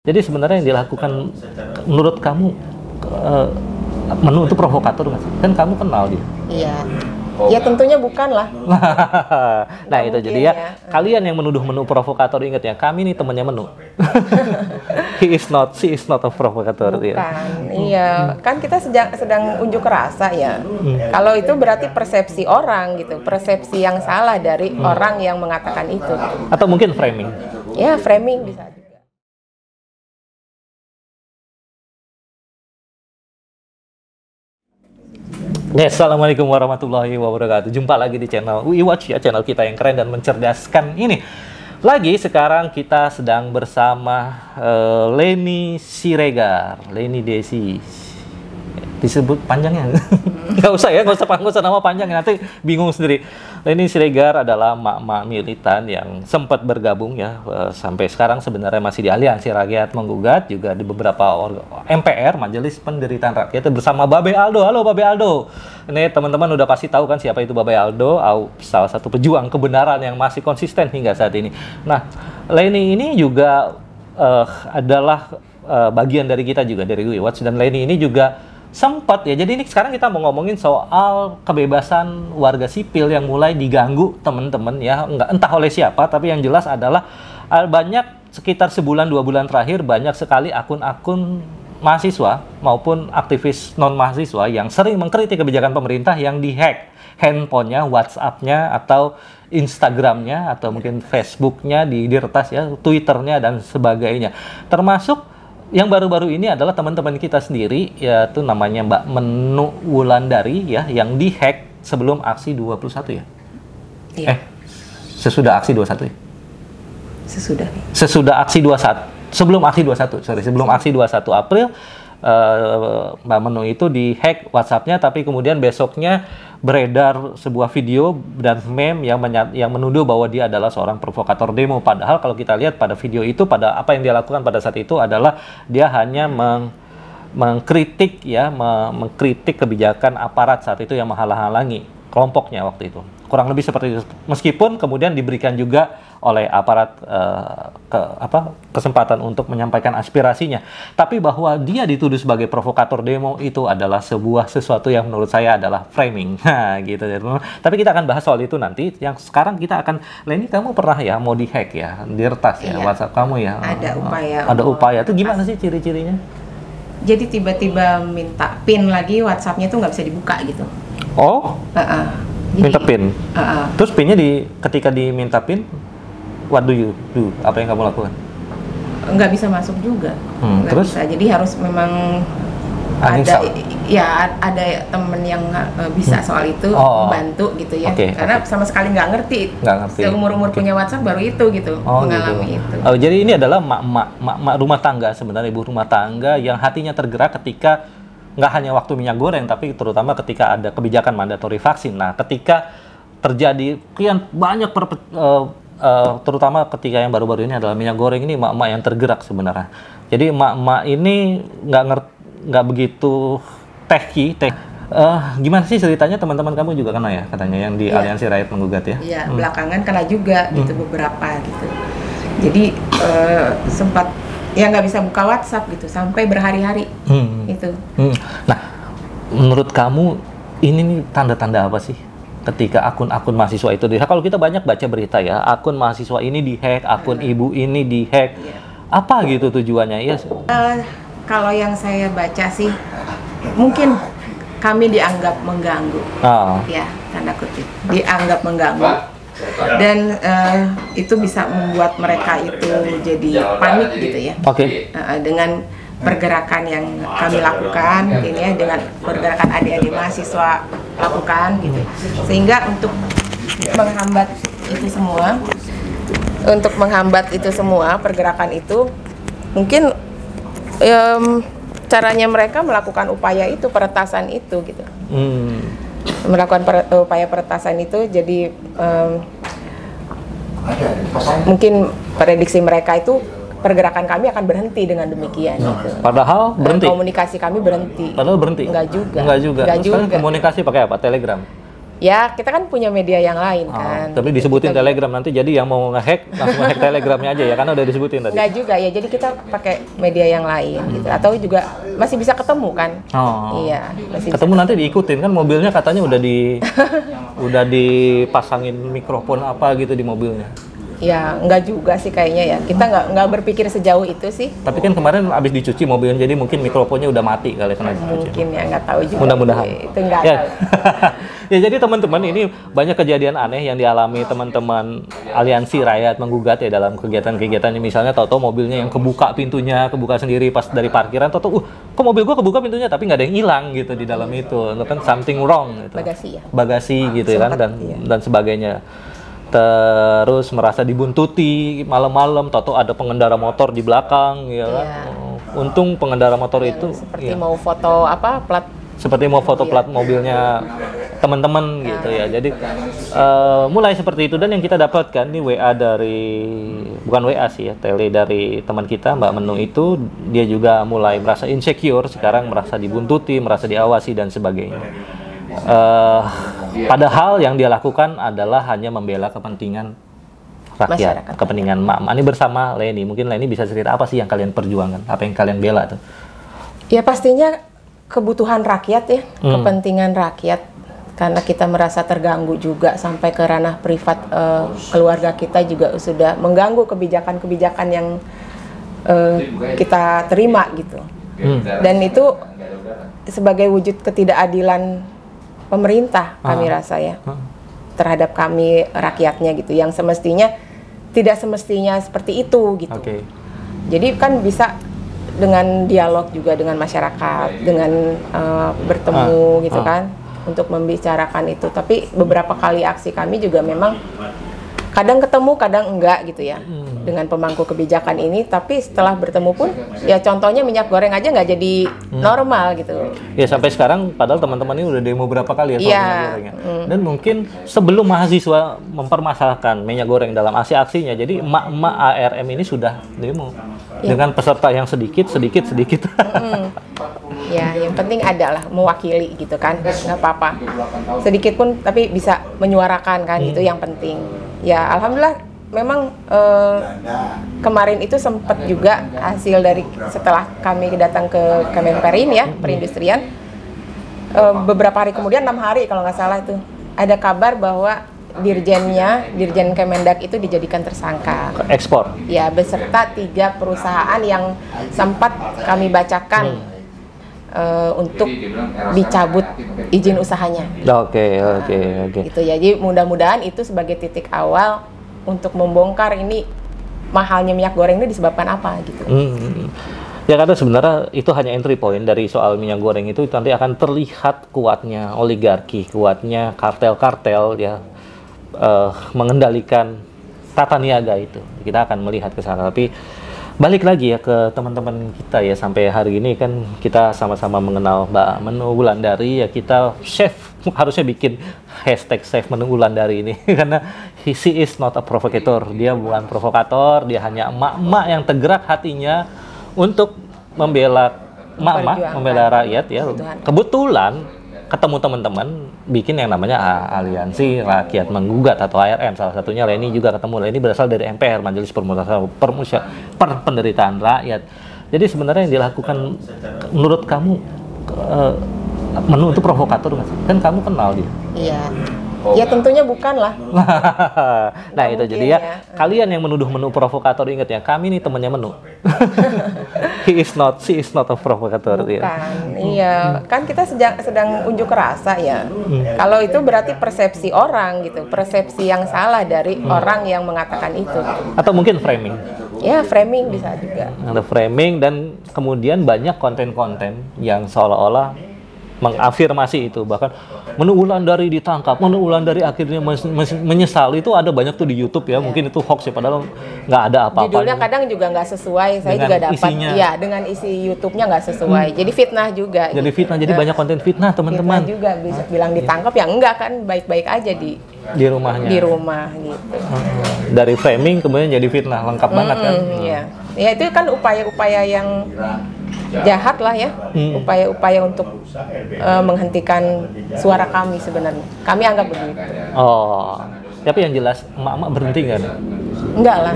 Jadi sebenarnya yang dilakukan menurut kamu menuntut provokator nggak sih? Kan kamu kenal dia. Iya. Ya tentunya bukan lah. Nah itu jadi ya, kalian yang menuduh menu provokator, ingat ya, kami nih temannya menu. She is not a provokator. Bukan, iya. Kan kita sedang unjuk rasa ya. Kalau itu berarti persepsi orang gitu, persepsi yang salah dari orang yang mengatakan itu. Atau mungkin framing. Ya framing bisa. Yes, assalamualaikum warahmatullahi wabarakatuh. Jumpa lagi di channel WeWatch ya, channel kita yang keren dan mencerdaskan ini. Lagi sekarang kita sedang bersama Leni Siregar, Leni Desi. Disebut panjangnya? Nggak usah nama panjangnya, nanti bingung sendiri. Leni Siregar adalah mak-mak militan yang sempat bergabung ya, sampai sekarang sebenarnya masih di Aliansi Rakyat Menggugat, juga di beberapa MPR, Majelis Penderitaan Rakyat, bersama Babe Aldo. Halo Babe Aldo. Ini teman-teman udah pasti tahu kan siapa itu Babe Aldo, salah satu pejuang kebenaran yang masih konsisten hingga saat ini. Nah, Leni ini juga adalah bagian dari kita juga, dari WeWatch, dan Leni ini juga sempat ya, jadi ini sekarang kita mau ngomongin soal kebebasan warga sipil yang mulai diganggu teman-teman ya, entah oleh siapa, tapi yang jelas adalah banyak, sekitar sebulan 2 bulan terakhir banyak sekali akun-akun mahasiswa maupun aktivis non-mahasiswa yang sering mengkritik kebijakan pemerintah yang dihack handphonenya, WhatsApp-nya, atau Instagram-nya, atau mungkin Facebook-nya diretas ya, Twitter-nya dan sebagainya. Termasuk yang baru-baru ini adalah teman-teman kita sendiri, yaitu namanya Mbak Menu Wulandari ya, yang dihack sebelum aksi 21 ya? Iya. Sesudah aksi 21 ya? Sesudah aksi 21. Sebelum aksi 21 April, Mbak Menu itu dihack WhatsApp-nya, tapi kemudian besoknya beredar sebuah video dan meme yang menuduh bahwa dia adalah seorang provokator demo. Padahal kalau kita lihat pada video itu, pada apa yang dia lakukan pada saat itu adalah dia hanya mengkritik kebijakan aparat saat itu yang menghalang-halangi kelompoknya waktu itu. Kurang lebih seperti itu. Meskipun kemudian diberikan juga oleh aparat kesempatan untuk menyampaikan aspirasinya, tapi bahwa dia dituduh sebagai provokator demo itu adalah sesuatu yang menurut saya adalah framing. Nah, gitu ya. Tapi kita akan bahas soal itu nanti. Yang sekarang kita akan, Leni, kamu pernah ya mau dihack ya, diretas ya, WhatsApp kamu ya? Ada upaya. Itu gimana sih ciri-cirinya? Jadi tiba-tiba minta PIN lagi, WhatsApp-nya tuh nggak bisa dibuka gitu. Oh? Minta PIN. Terus PIN-nya ketika diminta PIN, what do you do? Apa yang kamu lakukan? Nggak bisa masuk juga. Terus? Bisa. Jadi harus memang ada temen yang bisa soal itu, bantu gitu ya. Karena sama sekali nggak ngerti. Seumur-umur punya WhatsApp baru itu gitu, mengalami itu. Oh, jadi ini adalah mak rumah tangga sebenarnya, ibu rumah tangga yang hatinya tergerak ketika nggak hanya waktu minyak goreng, tapi terutama ketika ada kebijakan mandatori vaksin. Nah, ketika terjadi kian banyak terutama ketika yang baru-baru ini adalah minyak goreng, ini mak-mak yang tergerak sebenarnya. Jadi mak-mak ini nggak begitu teh. Gimana sih ceritanya? Teman-teman kamu juga kena ya katanya, yang di Aliansi Rakyat Menggugat ya? Iya, belakangan kena juga gitu, beberapa gitu. Jadi sempat ya nggak bisa buka WhatsApp gitu sampai berhari-hari itu. Nah, menurut kamu ini nih tanda-tanda apa sih ketika akun-akun mahasiswa itu dihack? Kalau kita banyak baca berita ya, akun mahasiswa ini dihack, akun ibu ini dihack, apa gitu tujuannya? Ya. Kalau yang saya baca sih, mungkin kami dianggap mengganggu, ya tanda kutip, dianggap mengganggu, dan itu bisa membuat mereka itu jadi panik gitu ya. Dengan pergerakan yang kami lakukan, ini ya, dengan pergerakan adik-adik mahasiswa lakukan gitu, sehingga untuk menghambat itu semua, pergerakan itu mungkin caranya mereka melakukan upaya itu, peretasan itu gitu. Melakukan upaya peretasan itu, jadi mungkin prediksi mereka itu pergerakan kami akan berhenti dengan demikian. Gitu. Padahal berhenti. Komunikasi kami berhenti. Padahal berhenti. Enggak juga. Komunikasi pakai apa? Telegram. Ya, kita kan punya media yang lain kan. Tapi disebutin kita Telegram nanti, jadi yang mau ngehack langsung ngehack Telegramnya aja ya, karena udah disebutin tadi. Enggak juga ya, jadi kita pakai media yang lain gitu. Atau juga masih bisa ketemu kan? Iya. Masih ketemu nanti diikutin kan, mobilnya katanya udah dipasangin mikrofon apa gitu di mobilnya. Ya, enggak juga sih kayaknya ya. Kita nggak berpikir sejauh itu sih. Tapi kan kemarin abis dicuci mobilnya, jadi mungkin mikrofonnya udah mati kali karena dicuci. Mungkin ya, nggak tahu juga. Mudah-mudahan. Itu nggak ya. tahu. Ya, jadi teman-teman, ini banyak kejadian aneh yang dialami teman-teman aliansi rakyat menggugat ya dalam kegiatan-kegiatannya. Misalnya tahu-tahu mobilnya yang kebuka pintunya, kebuka sendiri pas dari parkiran. Tahu-tahu, kok mobil gua kebuka pintunya tapi nggak ada yang hilang gitu di dalam itu. Itu kan something wrong gitu. Bagasi ya. Bagasi gitu kan, dan sebagainya. Terus merasa dibuntuti malam-malam, tahu-tahu ada pengendara motor di belakang, ya kan? Untung pengendara motor itu seperti mau foto plat mobilnya teman-teman gitu ya. Jadi mulai seperti itu, dan yang kita dapatkan nih bukan WA sih ya, tele dari teman kita Mbak Menu itu, dia juga mulai merasa insecure, sekarang merasa dibuntuti, merasa diawasi dan sebagainya. Padahal yang dia lakukan adalah hanya membela kepentingan rakyat, masyarakat, kepentingan emak-emak. Ini bersama Leni, mungkin Leni bisa cerita apa sih yang kalian perjuangkan, apa yang kalian bela tuh? Ya pastinya kebutuhan rakyat ya, kepentingan rakyat, karena kita merasa terganggu juga sampai ke ranah privat keluarga kita juga sudah mengganggu kebijakan-kebijakan yang kita terima gitu. Dan itu sebagai wujud ketidakadilan pemerintah kami rasa ya terhadap kami rakyatnya gitu, yang tidak semestinya seperti itu gitu. Jadi kan bisa dengan dialog juga dengan masyarakat, dengan bertemu gitu kan untuk membicarakan itu. Tapi beberapa kali aksi kami juga memang kadang ketemu, kadang enggak gitu ya dengan pemangku kebijakan ini. Tapi setelah bertemu pun ya contohnya minyak goreng aja nggak jadi normal gitu. Ya sampai sekarang padahal teman-teman ini udah demo berapa kali ya soal minyak gorengnya. Dan mungkin sebelum mahasiswa mempermasalahkan minyak goreng dalam aksi-aksinya, jadi emak-emak ARM ini sudah demo dengan peserta yang sedikit. Ya, yang penting adalah mewakili gitu kan, nggak apa-apa. Sedikit pun tapi bisa menyuarakan kan, itu yang penting. Ya, alhamdulillah memang kemarin itu sempat juga hasil dari setelah kami datang ke Kemenperin ya, perindustrian, beberapa hari kemudian, 6 hari kalau nggak salah itu, ada kabar bahwa Dirjen Kemendak itu dijadikan tersangka ekspor. Ya, beserta 3 perusahaan yang sempat kami bacakan untuk dicabut izin usahanya. Oke. Gitu ya. Jadi mudah-mudahan itu sebagai titik awal untuk membongkar ini mahalnya minyak goreng ini disebabkan apa gitu. Ya, karena sebenarnya itu hanya entry point dari soal minyak goreng itu, nanti akan terlihat kuatnya oligarki, kuatnya kartel-kartel ya, mengendalikan tata niaga itu. Kita akan melihat ke sana. Tapi balik lagi ya ke teman-teman kita ya, sampai hari ini kan kita sama-sama mengenal Mbak Menu Wulandari ya, kita harusnya bikin hashtag Chef Menu Wulandari ini karena she is not a provocator, dia bukan provokator, dia hanya emak-emak yang tergerak hatinya untuk membela rakyat ya. Kebetulan ketemu teman-teman bikin yang namanya Aliansi Rakyat Menggugat atau ARM, salah satunya Leni juga ketemu. Leni berasal dari MPR, Majelis Penderitaan Rakyat. Jadi sebenarnya yang dilakukan menurut kamu Menu itu provokator nggak sih? Kan kamu kenal dia. Iya. Ya tentunya bukan lah. Nah itu jadi ya, kalian yang menuduh Menu provokator, ingat ya, kami nih temannya Menu. She is not a provokator. Bukan, iya. Kan kita sedang unjuk rasa ya. Kalau itu berarti persepsi orang gitu, persepsi yang salah dari orang yang mengatakan itu. Atau mungkin framing. Ya, framing bisa juga. Ada framing, dan kemudian banyak konten-konten yang seolah-olah mengafirmasi itu, bahkan Menu Wulandari ditangkap, Menu Wulandari akhirnya menyesal. Itu ada banyak tuh di YouTube ya, mungkin itu hoax ya, padahal nggak ada apa-apa. Judulnya kadang juga nggak sesuai, saya juga dapat. Iya, dengan isi YouTube-nya nggak sesuai. Jadi fitnah juga. Jadi fitnah, jadi banyak konten fitnah teman-teman. Fitnah juga bisa bilang ditangkap, ya enggak kan, baik-baik aja di rumahnya. Di rumah gitu. Dari framing kemudian jadi fitnah, lengkap banget kan. Iya. Ya itu kan upaya-upaya yang jahat lah ya, upaya-upaya untuk menghentikan suara kami sebenarnya. Kami anggap begitu. Oh, tapi yang jelas emak-emak berhenti nggak? Enggak lah.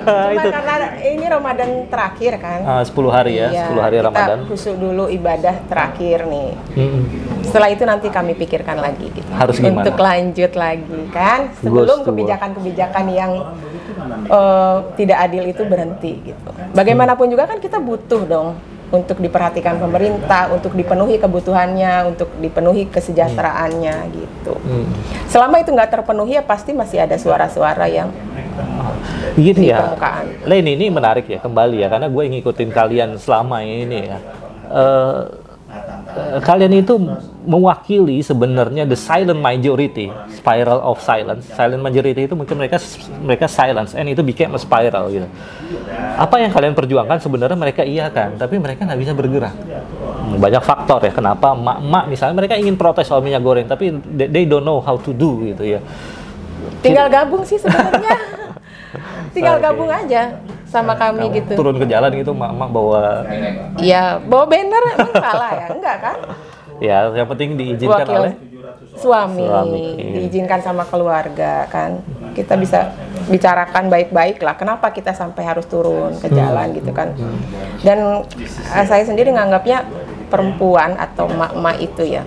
Cuma karena ini Ramadan terakhir kan. 10 hari ya, iya, 10 hari Ramadan. Kita khusyuk dulu ibadah terakhir nih. Setelah itu nanti kami pikirkan lagi gitu. Harus gimana? Untuk lanjut lagi kan. Sebelum kebijakan-kebijakan yang tidak adil itu berhenti gitu. Bagaimanapun juga kan kita butuh dong untuk diperhatikan pemerintah, untuk dipenuhi kebutuhannya, untuk dipenuhi kesejahteraannya gitu. Selama itu nggak terpenuhi ya pasti masih ada suara-suara yang gitu di ya. permukaan. Leni, ini menarik ya kembali ya, karena gue ngikutin kalian selama ini ya. Kalian itu mewakili sebenarnya the silent majority, spiral of silence. Silent majority itu mungkin mereka silence, and itu became a spiral gitu. Apa yang kalian perjuangkan sebenarnya mereka iya kan, tapi mereka nggak bisa bergerak. Banyak faktor ya kenapa emak-emak misalnya mereka ingin protes soal minyak goreng, tapi they don't know how to do gitu ya. Tinggal gabung sih sebenarnya. Tinggal gabung aja sama kami gitu. Turun ke jalan gitu, mak bawa. Iya, bawa banner emang salah ya? Enggak kan? Ya, yang penting diizinkan oleh suami, diizinkan sama keluarga kan. Kita bisa bicarakan baik-baik lah. Kenapa kita sampai harus turun ke jalan gitu kan? Dan saya sendiri nganggapnya perempuan atau mak-mak itu ya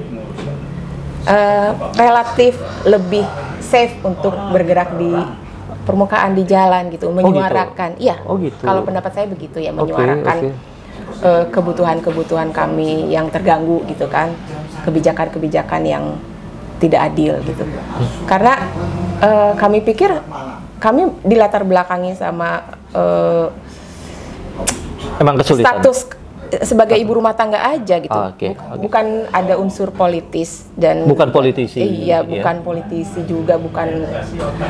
relatif lebih safe untuk bergerak di permukaan di jalan gitu, menyuarakan. Iya. Oh gitu. Kalau pendapat saya begitu ya, menyuarakan kebutuhan-kebutuhan kami yang terganggu gitu kan, kebijakan-kebijakan yang tidak adil gitu. Karena kami pikir kami dilatar belakangi sama emang kesulitan. Status sebagai ibu rumah tangga aja gitu. Bukan ada unsur politis dan bukan politisi. Iya, bukan politisi juga, bukan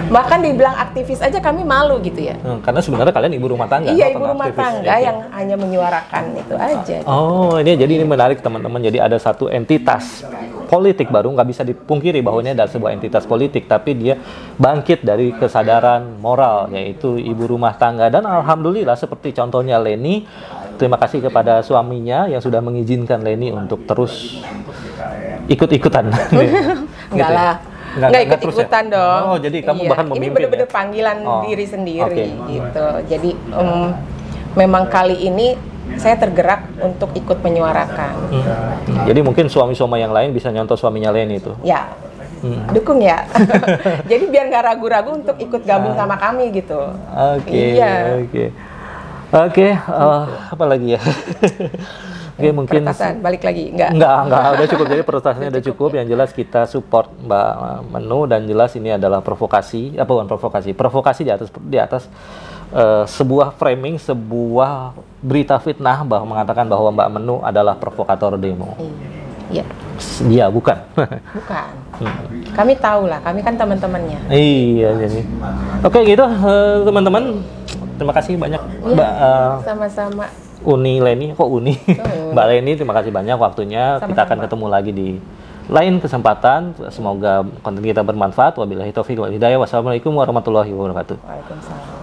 bahkan dibilang aktivis aja kami malu gitu ya. Karena sebenarnya kalian ibu rumah tangga. Iya, ibu rumah tangga yang hanya menyuarakan itu aja. Oh, ini menarik teman-teman. Jadi ada satu entitas politik baru, nggak bisa dipungkiri bahwa ini adalah sebuah entitas politik, tapi dia bangkit dari kesadaran moral, yaitu ibu rumah tangga. Dan alhamdulillah seperti contohnya Leni, terima kasih kepada suaminya yang sudah mengizinkan Leni untuk terus ikut-ikutan. Enggak lah. Nggak ikut-ikutan ya? Dong. Oh, jadi kamu bahkan memimpin. Ini benar-benar ya? Panggilan diri sendiri gitu. Jadi memang kali ini saya tergerak untuk ikut menyuarakan. Jadi mungkin suami-suami yang lain bisa nyontoh suaminya Leni itu. Ya. Dukung ya. Jadi biar nggak ragu-ragu untuk ikut gabung sama kami gitu. Oke, apa lagi ya? Oke, mungkin balik lagi enggak, udah cukup. Jadi peretasannya udah cukup. Yang jelas kita support Mbak Menu, dan jelas ini adalah provokasi di atas sebuah framing, sebuah berita fitnah mengatakan bahwa Mbak Menu adalah provokator demo. Iya. Dia bukan. Bukan. Kami tahu lah, kami kan teman-temannya. Iya, jadi. Oke, gitu teman-teman. Terima kasih banyak Mbak. Sama-sama. Uni Leni, kok Uni? Mbak Leni, terima kasih banyak waktunya. Sama-sama. Kita akan ketemu lagi di lain kesempatan. Semoga konten kita bermanfaat. Wabillahi taufiq wal hidayah. Wassalamualaikum warahmatullahi wabarakatuh. Waalaikumsalam.